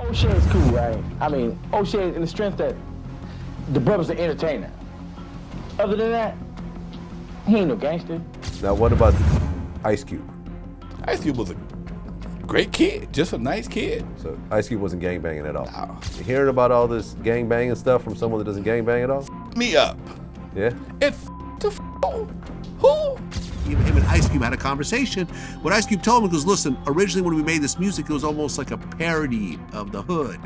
O'Shea's cool, right? I mean, O'Shea in the strength that the brother's an entertainer. Other than that, he ain't no gangster. Now, what about Ice Cube? Ice Cube was a great kid, just a nice kid. So Ice Cube wasn't gangbanging at all. No. You hearing about all this gangbanging stuff from someone that doesn't gangbang at all? Me up. Yeah? And who? Him and Ice Cube had a conversation. What Ice Cube told him was, listen, originally when we made this music, it was almost like a parody of the hood.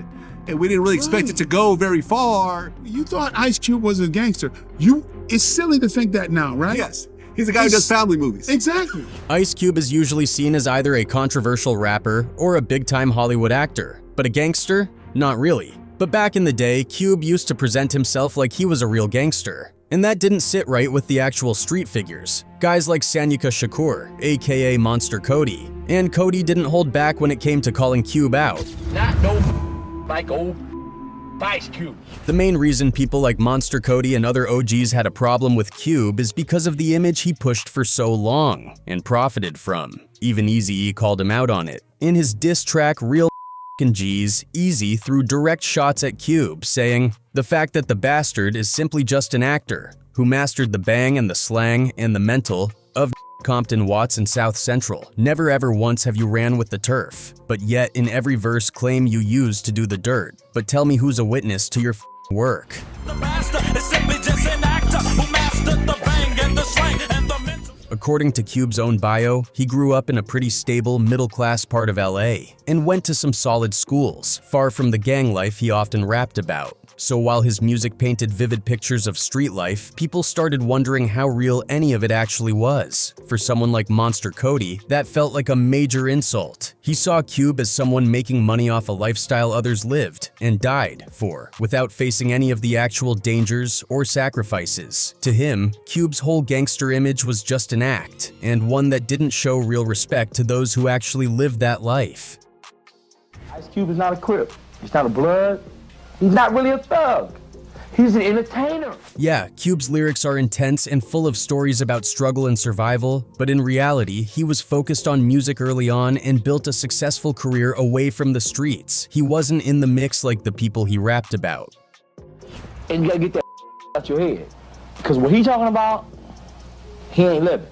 And we didn't really expect it to go very far. You thought Ice Cube was a gangster. It's silly to think that now, right? Yes. He's a guy who does family movies. Exactly. Ice Cube is usually seen as either a controversial rapper or a big-time Hollywood actor. But a gangster? Not really. But back in the day, Cube used to present himself like he was a real gangster. And that didn't sit right with the actual street figures. Guys like Sanyika Shakur, aka Monster Kody. And Cody didn't hold back when it came to calling Cube out. Not no like old Ice Cube. The main reason people like Monster Kody and other OGs had a problem with Cube is because of the image he pushed for so long and profited from. Even Eazy-E called him out on it. In his diss track Real G's, Eazy threw direct shots at Cube, saying, "The fact that the bastard is simply just an actor who mastered the bang and the slang and the mental of Compton, Watts, and South Central. Never ever once have you ran with the turf, but yet in every verse claim you used to do the dirt. But tell me who's a witness to your work." The bastard is simply just an actor who mastered the bang and the slang and the mental. According to Cube's own bio, he grew up in a pretty stable, middle-class part of LA and went to some solid schools, far from the gang life he often rapped about. So while his music painted vivid pictures of street life, people started wondering how real any of it actually was. For someone like Monster Kody, that felt like a major insult. He saw Cube as someone making money off a lifestyle others lived and died for, without facing any of the actual dangers or sacrifices. To him, Cube's whole gangster image was just an act, and one that didn't show real respect to those who actually lived that life. Ice Cube is not a Crip. He's not a Blood. He's not really a thug. He's an entertainer. Yeah, Cube's lyrics are intense and full of stories about struggle and survival, but in reality, he was focused on music early on and built a successful career away from the streets. He wasn't in the mix like the people he rapped about. And you gotta get that out your head. Because what he's talking about, he ain't living.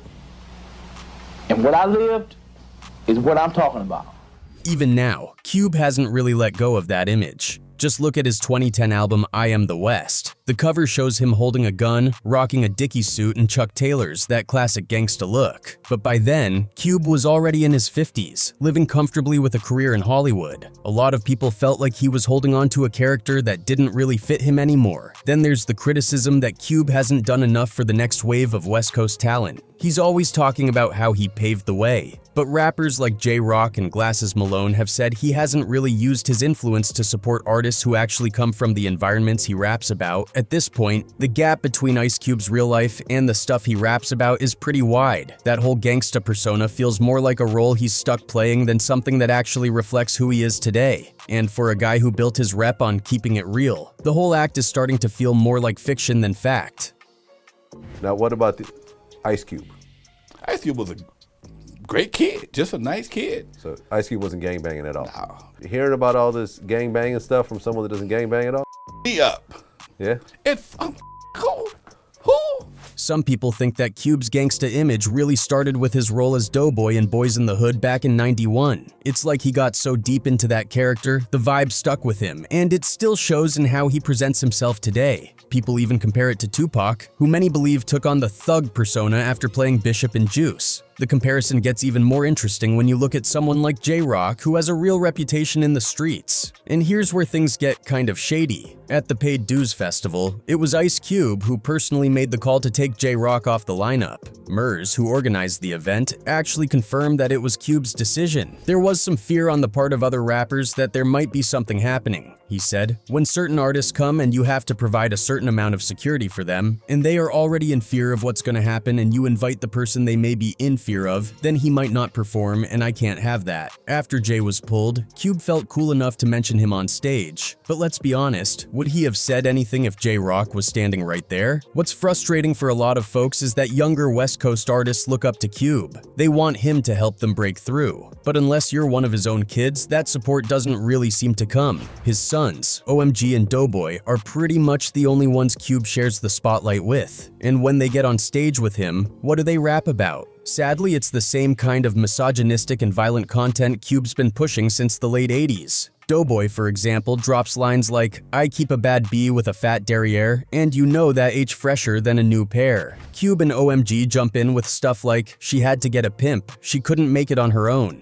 And what I lived is what I'm talking about. Even now, Cube hasn't really let go of that image. Just look at his 2010 album, I Am the West. The cover shows him holding a gun, rocking a Dickie suit and Chuck Taylors, that classic gangsta look. But by then, Cube was already in his 50s, living comfortably with a career in Hollywood. A lot of people felt like he was holding on to a character that didn't really fit him anymore. Then there's the criticism that Cube hasn't done enough for the next wave of West Coast talent. He's always talking about how he paved the way. But rappers like J-Rock and Glasses Malone have said he hasn't really used his influence to support artists who actually come from the environments he raps about. At this point, the gap between Ice Cube's real life and the stuff he raps about is pretty wide. That whole gangsta persona feels more like a role he's stuck playing than something that actually reflects who he is today. And for a guy who built his rep on keeping it real, the whole act is starting to feel more like fiction than fact. Now, what about the Ice Cube? Ice Cube was a great kid, just a nice kid. So Ice Cube wasn't gangbanging at all. No. You hearing about all this gangbanging stuff from someone that doesn't gangbang at all? Me up. Yeah? And who? Some people think that Cube's gangsta image really started with his role as Doughboy in Boys in the Hood back in '91. It's like he got so deep into that character, the vibe stuck with him, and it still shows in how he presents himself today. People even compare it to Tupac, who many believe took on the thug persona after playing Bishop and Juice. The comparison gets even more interesting when you look at someone like J-Rock, who has a real reputation in the streets. And here's where things get kind of shady. At the Paid Dues Festival, it was Ice Cube who personally made the call to take J-Rock off the lineup. Murs, who organized the event, actually confirmed that it was Cube's decision. There was some fear on the part of other rappers that there might be something happening. He said, "When certain artists come and you have to provide a certain amount of security for them, and they are already in fear of what's going to happen and you invite the person they may be in fear fear of, then he might not perform and I can't have that. After Jay was pulled, Cube felt cool enough to mention him on stage. But let's be honest, would he have said anything if J-Rock was standing right there? What's frustrating for a lot of folks is that younger West Coast artists look up to Cube. They want him to help them break through. But unless you're one of his own kids, that support doesn't really seem to come. His sons, OMG and Doughboy, are pretty much the only ones Cube shares the spotlight with. And when they get on stage with him, what do they rap about? Sadly, it's the same kind of misogynistic and violent content Cube's been pushing since the late 80s. Doughboy, for example, drops lines like, "I keep a bad bee with a fat derriere, and you know that age fresher than a new pair." Cube and OMG jump in with stuff like, "She had to get a pimp, she couldn't make it on her own."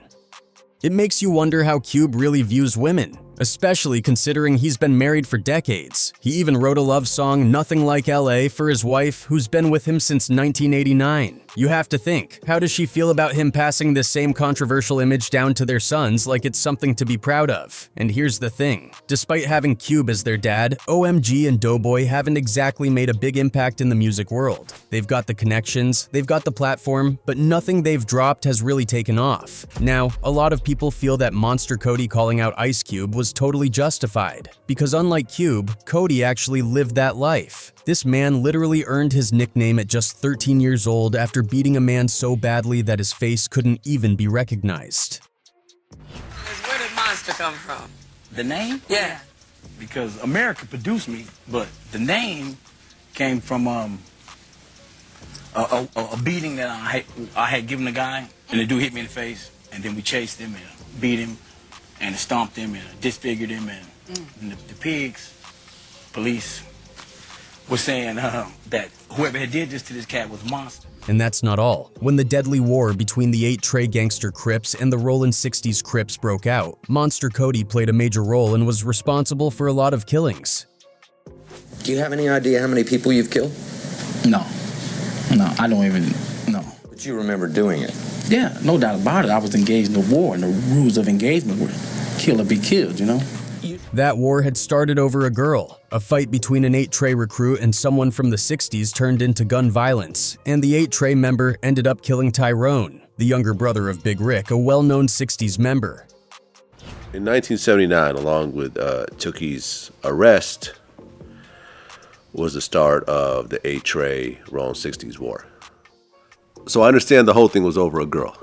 It makes you wonder how Cube really views women, especially considering he's been married for decades. He even wrote a love song, Nothing Like LA, for his wife, who's been with him since 1989. You have to think, how does she feel about him passing this same controversial image down to their sons like it's something to be proud of? And here's the thing, despite having Cube as their dad, OMG and Doughboy haven't exactly made a big impact in the music world. They've got the connections, they've got the platform, but nothing they've dropped has really taken off. Now, a lot of people feel that Monster Kody calling out Ice Cube was totally justified, because unlike Cube, Cody actually lived that life. This man literally earned his nickname at just 13 years old after beating a man so badly that his face couldn't even be recognized. Where did Monster come from? The name? Yeah. Because America produced me, but the name came from a beating that I had given a guy, and the dude hit me in the face, and then we chased him and beat him and stomped him and disfigured him, and the pigs, police, was saying that whoever had did this to this cat was a monster. And that's not all. When the deadly war between the 8 Trey gangster Crips and the Rollin' 60s Crips broke out, Monster Kody played a major role and was responsible for a lot of killings. Do you have any idea how many people you've killed? No, I don't even know. But you remember doing it? Yeah, no doubt about it. I was engaged in a war, and the rules of engagement were kill or be killed, you know? That war had started over a girl. A fight between an 8 Trey recruit and someone from the 60s turned into gun violence, and the 8 Trey member ended up killing Tyrone, the younger brother of Big Rick, a well-known 60s member. In 1979, along with Chucky's arrest, was the start of the 8 Trey Rollin' 60s war. So I understand the whole thing was over a girl.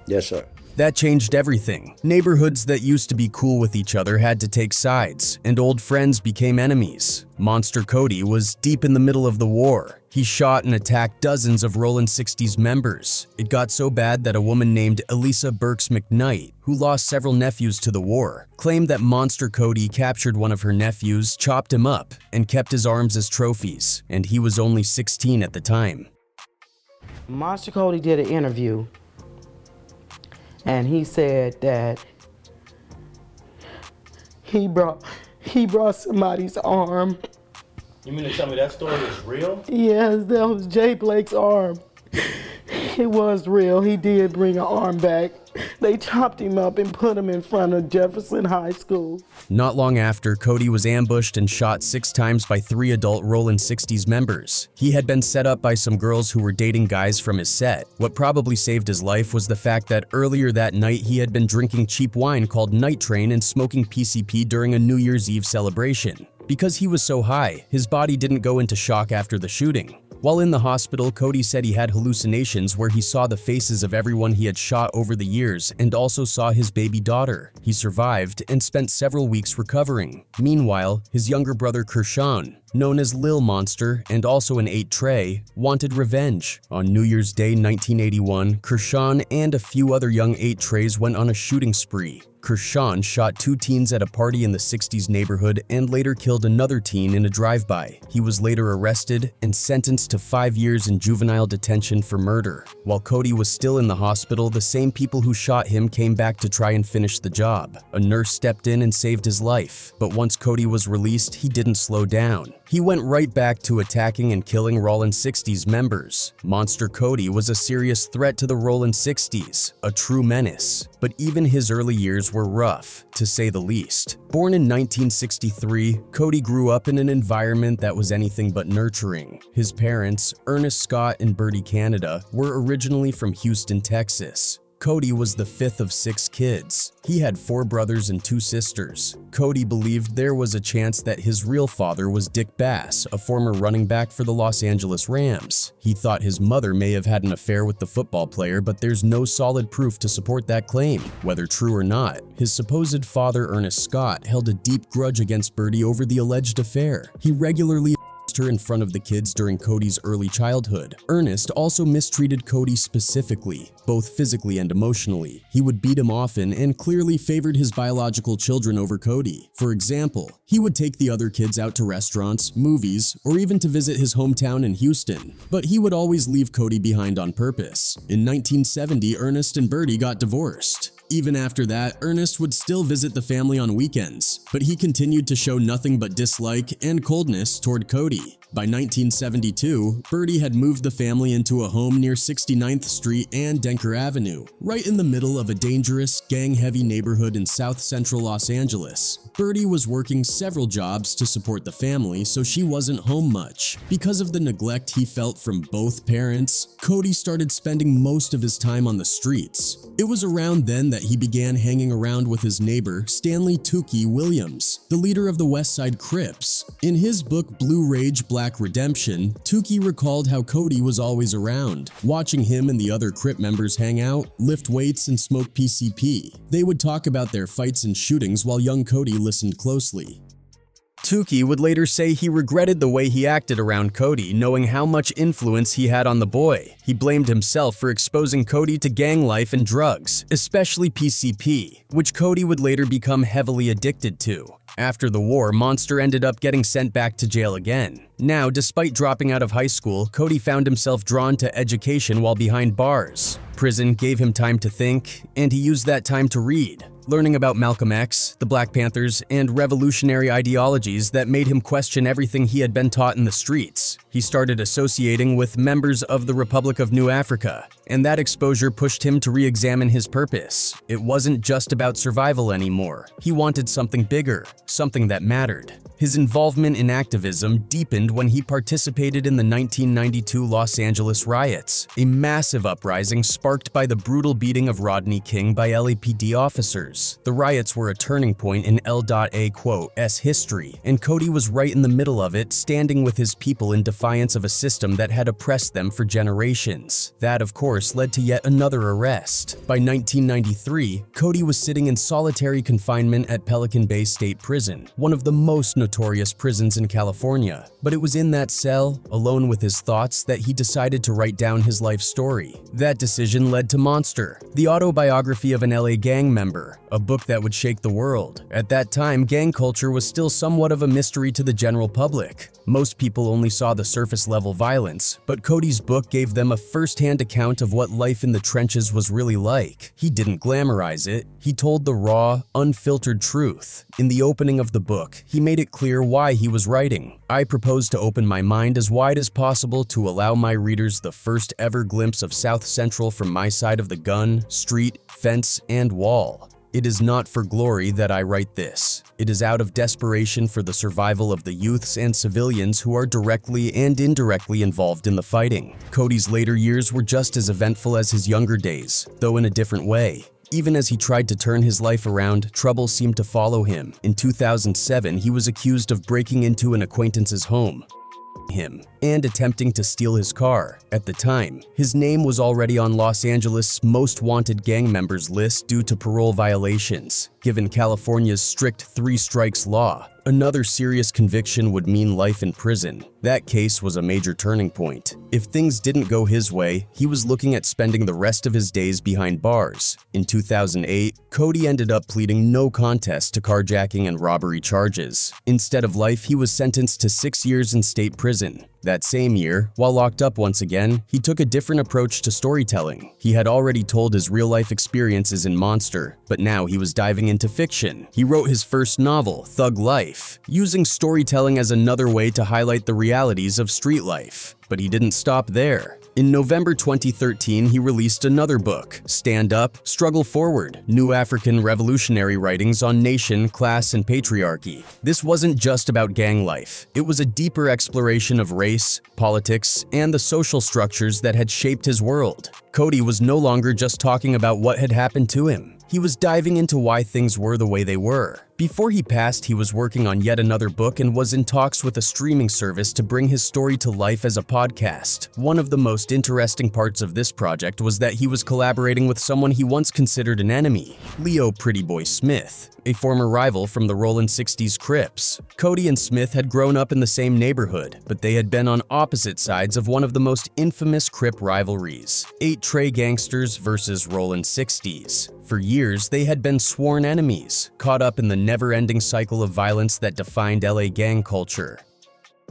Yes, sir. That changed everything. Neighborhoods that used to be cool with each other had to take sides, and old friends became enemies. Monster Kody was deep in the middle of the war. He shot and attacked dozens of Rollin' 60s members. It got so bad that a woman named Elisa Burks McKnight, who lost several nephews to the war, claimed that Monster Kody captured one of her nephews, chopped him up, and kept his arms as trophies, and he was only 16 at the time. Monster Kody did an interview, and he said that he brought somebody's arm. You mean to tell me that story is real? Yes, that was Jay Blake's arm. It was real. He did bring an arm back. They chopped him up and put him in front of Jefferson High School. Not long after, Cody was ambushed and shot 6 times by 3 adult Rollin' 60s members. He had been set up by some girls who were dating guys from his set. What probably saved his life was the fact that earlier that night he had been drinking cheap wine called Night Train and smoking PCP during a New Year's Eve celebration. Because he was so high, his body didn't go into shock after the shooting. While in the hospital, Cody said he had hallucinations where he saw the faces of everyone he had shot over the years and also saw his baby daughter. He survived and spent several weeks recovering. Meanwhile, his younger brother Kershawn, known as Lil Monster and also an 8 Trey, wanted revenge. On New Year's Day 1981, Kershawn and a few other young 8 Treys went on a shooting spree. Kershawn shot 2 teens at a party in the 60s neighborhood and later killed another teen in a drive-by. He was later arrested and sentenced to 5 years in juvenile detention for murder. While Cody was still in the hospital, the same people who shot him came back to try and finish the job. A nurse stepped in and saved his life, but once Cody was released, he didn't slow down. He went right back to attacking and killing Rollin 60s members. Monster Kody was a serious threat to the Rollin 60s, a true menace. But even his early years were rough, to say the least. Born in 1963, Cody grew up in an environment that was anything but nurturing. His parents, Ernest Scott and Bertie Canada, were originally from Houston, Texas. Cody was the fifth of 6 kids. He had 4 brothers and 2 sisters. Cody believed there was a chance that his real father was Dick Bass, a former running back for the Los Angeles Rams. He thought his mother may have had an affair with the football player, but there's no solid proof to support that claim. Whether true or not, his supposed father, Ernest Scott, held a deep grudge against Bertie over the alleged affair. He regularly her in front of the kids during Cody's early childhood. Ernest also mistreated Cody specifically, both physically and emotionally. He would beat him often and clearly favored his biological children over Cody. For example, he would take the other kids out to restaurants, movies, or even to visit his hometown in Houston. But he would always leave Cody behind on purpose. In 1970, Ernest and Bertie got divorced. Even after that, Ernest would still visit the family on weekends, but he continued to show nothing but dislike and coldness toward Cody. By 1972, Bertie had moved the family into a home near 69th Street and Denker Avenue, right in the middle of a dangerous, gang-heavy neighborhood in South Central Los Angeles. Bertie was working several jobs to support the family, so she wasn't home much. Because of the neglect he felt from both parents, Cody started spending most of his time on the streets. It was around then that he began hanging around with his neighbor, Stanley Tookie Williams, the leader of the West Side Crips. In his book Blue Rage, Black Redemption, Tookie recalled how Cody was always around, watching him and the other Crip members hang out, lift weights, and smoke PCP. They would talk about their fights and shootings while young Cody listened closely. Tookie would later say he regretted the way he acted around Cody, knowing how much influence he had on the boy. He blamed himself for exposing Cody to gang life and drugs, especially PCP, which Cody would later become heavily addicted to. After the war, Monster ended up getting sent back to jail again. Now, despite dropping out of high school, Cody found himself drawn to education while behind bars. Prison gave him time to think, and he used that time to read, learning about Malcolm X, the Black Panthers, and revolutionary ideologies that made him question everything he had been taught in the streets. He started associating with members of the Republic of New Africa, and that exposure pushed him to re-examine his purpose. It wasn't just about survival anymore. He wanted something bigger, something that mattered. His involvement in activism deepened when he participated in the 1992 Los Angeles riots, a massive uprising sparked by the brutal beating of Rodney King by LAPD officers. The riots were a turning point in L.A.'s history, and Cody was right in the middle of it, standing with his people in defiance of a system that had oppressed them for generations. That, of course, led to yet another arrest. By 1993, Cody was sitting in solitary confinement at Pelican Bay State Prison, one of the most notorious prisons in California. But it was in that cell, alone with his thoughts, that he decided to write down his life story. That decision led to Monster, the autobiography of an LA gang member, a book that would shake the world. At that time, gang culture was still somewhat of a mystery to the general public. Most people only saw the surface-level violence, but Cody's book gave them a first-hand account of what life in the trenches was really like. He didn't glamorize it. He told the raw, unfiltered truth. In the opening of the book, he made it clear why he was writing. I propose to open my mind as wide as possible to allow my readers the first ever glimpse of South Central from my side of the gun, street, fence, and wall. It is not for glory that I write this. It is out of desperation for the survival of the youths and civilians who are directly and indirectly involved in the fighting. Cody's later years were just as eventful as his younger days, though in a different way. Even as he tried to turn his life around, trouble seemed to follow him. In 2007, he was accused of breaking into an acquaintance's home and attempting to steal his car. At the time, his name was already on Los Angeles' most wanted gang members list due to parole violations. Given California's strict 3 strikes law, another serious conviction would mean life in prison. That case was a major turning point. If things didn't go his way, he was looking at spending the rest of his days behind bars. In 2008, Cody ended up pleading no contest to carjacking and robbery charges. Instead of life, he was sentenced to 6 years in state prison. That same year, while locked up once again, he took a different approach to storytelling. He had already told his real-life experiences in Monster, but now he was diving into fiction. He wrote his first novel, Thug Life, using storytelling as another way to highlight the realities of street life. But he didn't stop there. In November 2013, he released another book, Stand Up, Struggle Forward, New African Revolutionary Writings on Nation, Class, and Patriarchy. This wasn't just about gang life. It was a deeper exploration of race, politics, and the social structures that had shaped his world. Cody was no longer just talking about what had happened to him. He was diving into why things were the way they were. Before he passed, he was working on yet another book and was in talks with a streaming service to bring his story to life as a podcast. One of the most interesting parts of this project was that he was collaborating with someone he once considered an enemy, Leo Pretty Boy Smith, a former rival from the Rollin' 60s Crips. Cody and Smith had grown up in the same neighborhood, but they had been on opposite sides of one of the most infamous Crip rivalries, 8 Trey Gangsters versus Rollin' 60s. For years, they had been sworn enemies, caught up in the never-ending cycle of violence that defined LA gang culture.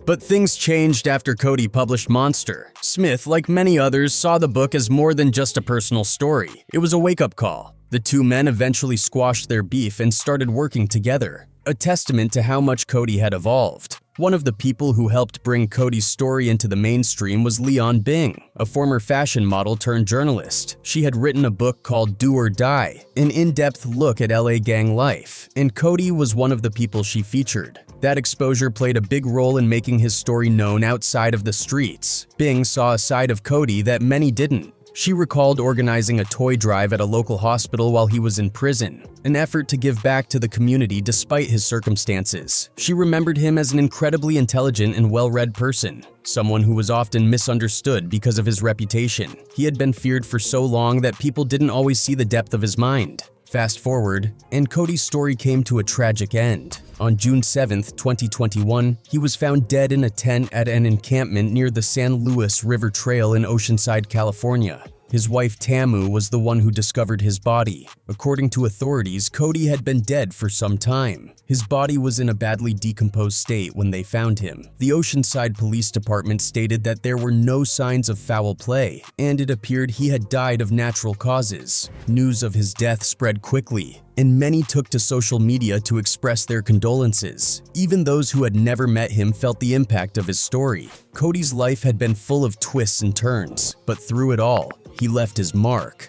But things changed after Cody published Monster. Smith, like many others, saw the book as more than just a personal story. It was a wake-up call. The two men eventually squashed their beef and started working together, a testament to how much Cody had evolved. One of the people who helped bring Cody's story into the mainstream was Leon Bing, a former fashion model turned journalist. She had written a book called Do or Die, an in-depth look at LA gang life, and Cody was one of the people she featured. That exposure played a big role in making his story known outside of the streets. Bing saw a side of Cody that many didn't. She recalled organizing a toy drive at a local hospital while he was in prison, an effort to give back to the community despite his circumstances. She remembered him as an incredibly intelligent and well-read person, someone who was often misunderstood because of his reputation. He had been feared for so long that people didn't always see the depth of his mind. Fast forward, and Cody's story came to a tragic end. On June 7, 2021, he was found dead in a tent at an encampment near the San Luis River Trail in Oceanside, California. His wife Tamu was the one who discovered his body. According to authorities, Cody had been dead for some time. His body was in a badly decomposed state when they found him. The Oceanside Police Department stated that there were no signs of foul play, and it appeared he had died of natural causes. News of his death spread quickly, and many took to social media to express their condolences. Even those who had never met him felt the impact of his story. Cody's life had been full of twists and turns, but through it all, he left his mark.